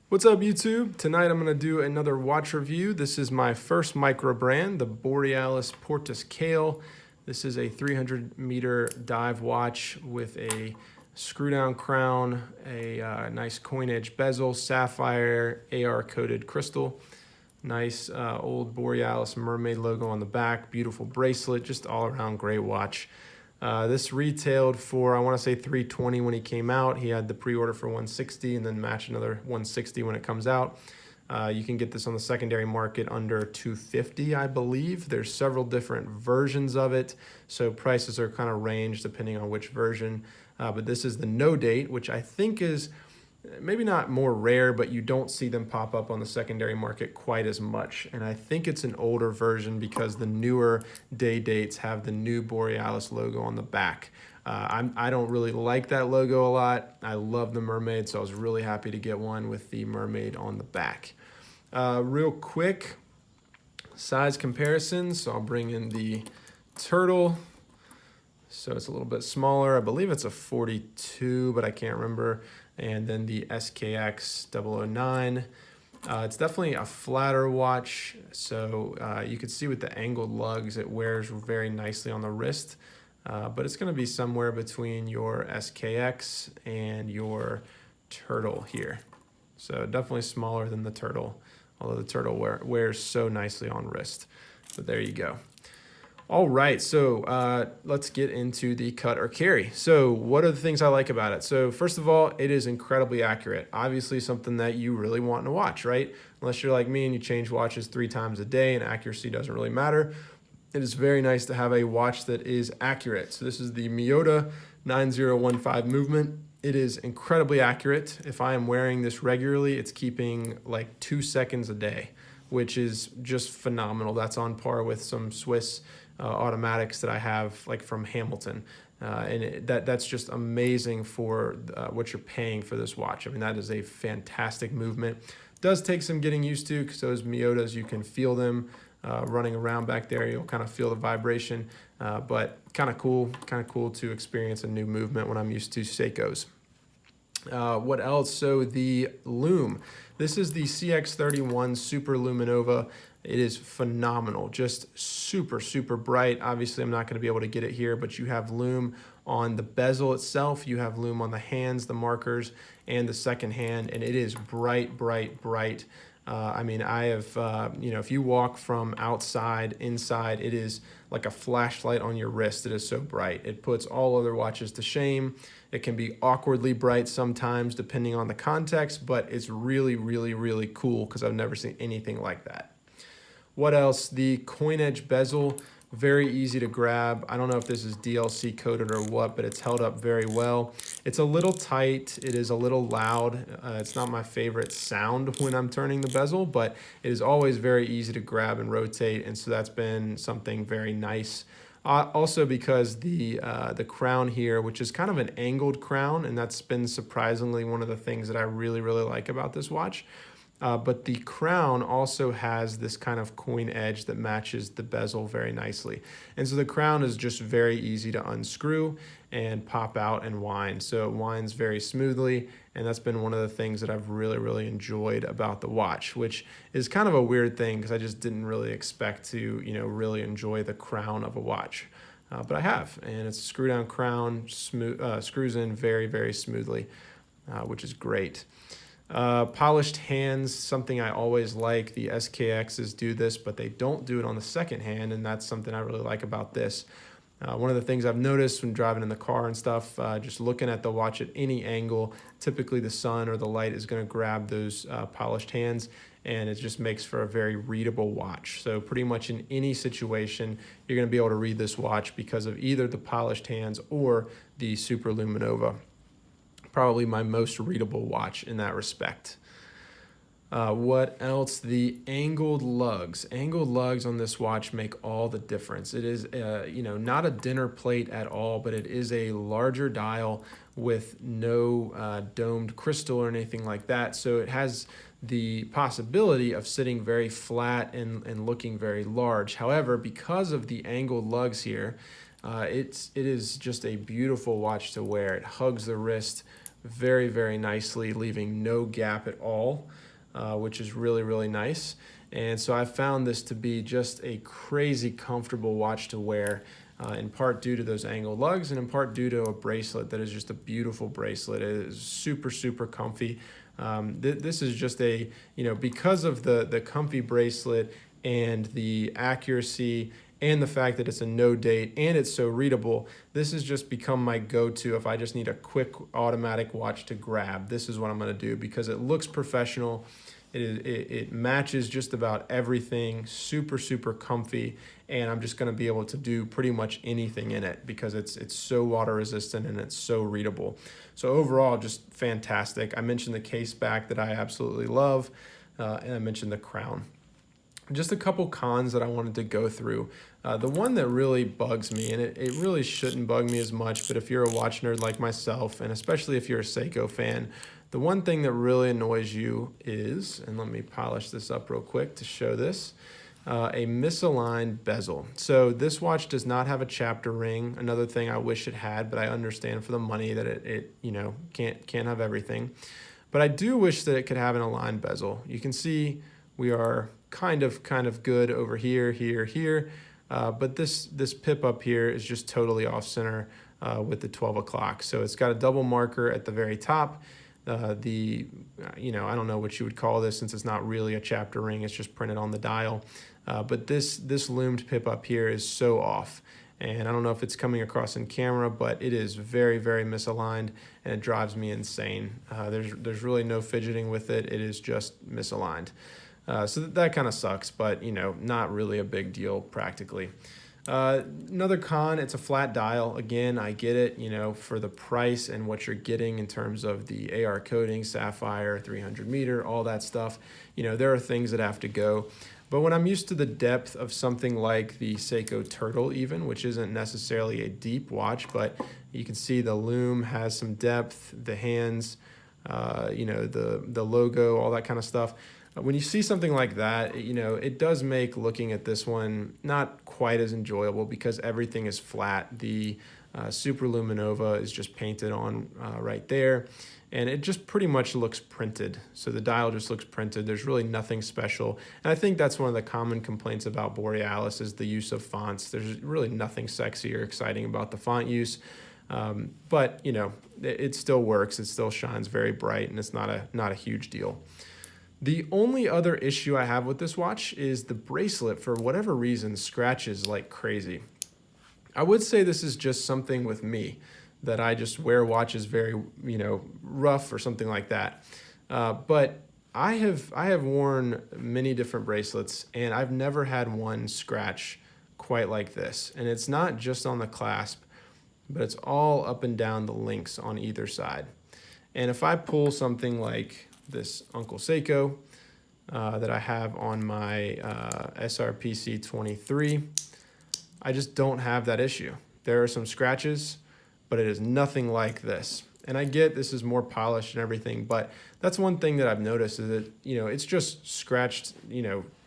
What's up, YouTube? Tonight I'm going to do another watch review. This is my first micro brand, the Borealis Portus Cale. This is a 300-meter dive watch with a screw-down crown, a nice coin-edge bezel, sapphire, AR-coated crystal, nice old Borealis mermaid logo on the back, beautiful bracelet, just all-around great watch. This retailed for, I want to say $320 when he came out. He had the pre-order for $160 and then match another $160 when it comes out. You can get this on the secondary market under $250, I believe. There's several different versions of it, so prices are kind of ranged depending on which version. But this is the no date, which I think is maybe not more rare, but you don't see them pop up on the secondary market quite as much. And I think it's an older version because the newer day dates have the new Borealis logo on the back. I don't really like that logo a lot. I love the mermaid, so I was really happy to get one with the mermaid on the back. Real quick, size comparisons. So I'll bring in the turtle. So it's a little bit smaller. I believe it's a 42, but I can't remember. And then the SKX 009. It's definitely a flatter watch. So you can see with the angled lugs, it wears very nicely on the wrist. But it's going to be somewhere between your SKX and your turtle here. So definitely smaller than the turtle, although the turtle wears so nicely on wrist. But there you go. All right, so let's get into the cut or carry. So what are the things I like about it? So first of all, it is incredibly accurate. Obviously something that you really want in a watch, right? Unless you're like me and you change watches 3 times a day and accuracy doesn't really matter. It is very nice to have a watch that is accurate. So this is the Miyota 9015 movement. It is incredibly accurate. If I am wearing this regularly, it's keeping like 2 seconds a day, which is just phenomenal. That's on par with some Swiss automatics that I have, like from Hamilton. And that's just amazing for what you're paying for this watch. I mean, that is a fantastic movement. Does take some getting used to because those Miyotas, you can feel them running around back there. You'll kind of feel the vibration, but kind of cool to experience a new movement when I'm used to Seikos. What else? So the Lume. This is the CX31 Super Luminova. It is phenomenal, just super, super bright. Obviously, I'm not going to be able to get it here, but you have Lume on the bezel itself. You have Lume on the hands, the markers, and the second hand, and it is bright, bright, bright. I mean, I have, if you walk from outside, inside, it is like a flashlight on your wrist. It is so bright. It puts all other watches to shame. It can be awkwardly bright sometimes depending on the context, but it's really, really, really cool because I've never seen anything like that. What else? The coin edge bezel, very easy to grab. I don't know if this is DLC coated or what, but it's held up very well. It's a little tight. It is a little loud. It's not my favorite sound when I'm turning the bezel, but it is always very easy to grab and rotate, and so that's been something very nice. Also because the crown here, which is kind of an angled crown, and that's been surprisingly one of the things that I really, really like about this watch. But the crown also has this kind of coin edge that matches the bezel very nicely. And so the crown is just very easy to unscrew and pop out and wind. So it winds very smoothly, and that's been one of the things that I've really, really enjoyed about the watch, which is kind of a weird thing because I just didn't really expect to, really enjoy the crown of a watch. But I have, and it's a screw-down crown, screws in very, very smoothly, which is great. Polished hands, something I always like. The SKXs do this, but they don't do it on the second hand, and that's something I really like about this. One of the things I've noticed when driving in the car and stuff, just looking at the watch at any angle, typically the sun or the light is going to grab those polished hands, and it just makes for a very readable watch. So pretty much in any situation, you're going to be able to read this watch because of either the polished hands or the Super Luminova. Probably my most readable watch in that respect. What else? The angled lugs. Angled lugs on this watch make all the difference. It is, not a dinner plate at all, but it is a larger dial with no domed crystal or anything like that. So it has the possibility of sitting very flat and looking very large. However, because of the angled lugs here, it is just a beautiful watch to wear. It hugs the wrist very, very nicely, leaving no gap at all, which is really, really nice. And so I found this to be just a crazy comfortable watch to wear, in part due to those angled lugs and in part due to a bracelet that is just a beautiful bracelet. It is super, super comfy. This is just a, because of the comfy bracelet and the accuracy and the fact that it's a no date and it's so readable, this has just become my go-to if I just need a quick automatic watch to grab. This is what I'm going to do because it looks professional. It matches just about everything, super, super comfy, and I'm just going to be able to do pretty much anything in it because it's so water resistant and it's so readable. So overall, just fantastic. I mentioned the case back that I absolutely love, and I mentioned the crown. Just a couple cons that I wanted to go through. The one that really bugs me, and it really shouldn't bug me as much, but if you're a watch nerd like myself, and especially if you're a Seiko fan, the one thing that really annoys you is, and let me polish this up real quick to show this, a misaligned bezel. So this watch does not have a chapter ring. Another thing I wish it had, but I understand for the money that it can't have everything. But I do wish that it could have an aligned bezel. You can see we are kind of good over here, here, but this pip up here is just totally off center with the 12 o'clock. So it's got a double marker at the very top. I don't know what you would call this since it's not really a chapter ring, it's just printed on the dial. But this loomed pip up here is so off. And I don't know if it's coming across in camera, but it is very, very misaligned and it drives me insane. There's really no fidgeting with it. It is just misaligned. So that kind of sucks, but not really a big deal practically. Another con, it's a flat dial. Again, I get it, for the price and what you're getting in terms of the AR coating, sapphire, 300 meter, all that stuff. There are things that have to go. But when I'm used to the depth of something like the Seiko Turtle even, which isn't necessarily a deep watch, but you can see the lume has some depth, the hands, the logo, all that kind of stuff. When you see something like that, it does make looking at this one not quite as enjoyable because everything is flat. The Super Luminova is just painted on right there, and it just pretty much looks printed. So the dial just looks printed. There's really nothing special. And I think that's one of the common complaints about Borealis is the use of fonts. There's really nothing sexy or exciting about the font use. But, it still works. It still shines very bright, and it's not a huge deal. The only other issue I have with this watch is the bracelet, for whatever reason, scratches like crazy. I would say this is just something with me, that I just wear watches very, rough or something like that. But I have worn many different bracelets, and I've never had one scratch quite like this. And it's not just on the clasp, but it's all up and down the links on either side. And if I pull something like this Uncle Seiko that I have on my SRPC 23, I just don't have that issue. There are some scratches, but it is nothing like this. And I get this is more polished and everything, but that's one thing that I've noticed is that, it's just scratched,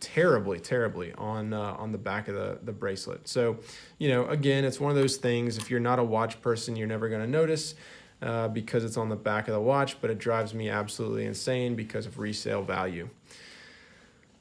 terribly on the back of the bracelet. So, again, it's one of those things, if you're not a watch person, you're never going to notice because it's on the back of the watch, but it drives me absolutely insane because of resale value.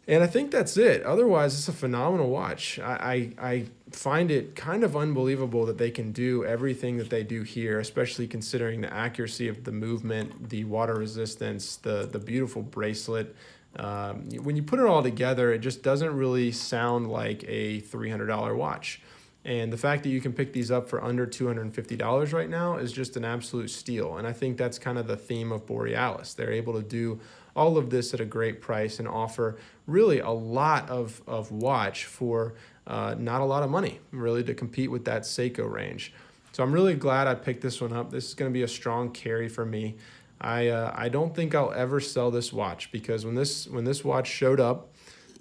And I think that's it. Otherwise, it's a phenomenal watch. I find it kind of unbelievable that they can do everything that they do here, especially considering the accuracy of the movement, the water resistance, the beautiful bracelet. When you put it all together, it just doesn't really sound like a $300 watch. And the fact that you can pick these up for under $250 right now is just an absolute steal. And I think that's kind of the theme of Borealis. They're able to do all of this at a great price and offer really a lot of watch for not a lot of money, really, to compete with that Seiko range. So I'm really glad I picked this one up. This is going to be a strong carry for me. I don't think I'll ever sell this watch because when this watch showed up,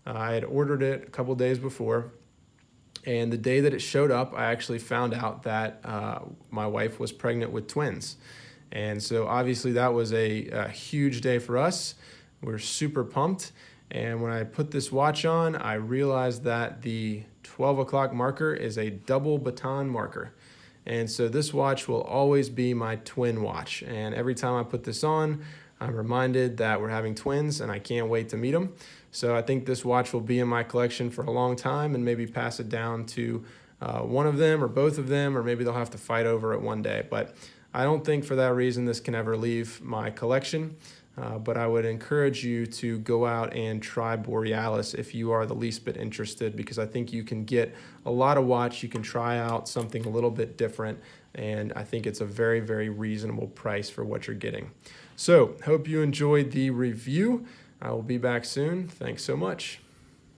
I had ordered it a couple days before. And the day that it showed up, I actually found out that my wife was pregnant with twins. And so obviously that was a huge day for us. We're super pumped. And when I put this watch on, I realized that the 12 o'clock marker is a double baton marker. And so this watch will always be my twin watch. And every time I put this on, I'm reminded that we're having twins and I can't wait to meet them. So I think this watch will be in my collection for a long time, and maybe pass it down to one of them or both of them, or maybe they'll have to fight over it one day. But I don't think for that reason this can ever leave my collection. But I would encourage you to go out and try Borealis if you are the least bit interested, because I think you can get a lot of watch. You can try out something a little bit different, and I think it's a very, very reasonable price for what you're getting. So hope you enjoyed the review. I will be back soon. Thanks so much.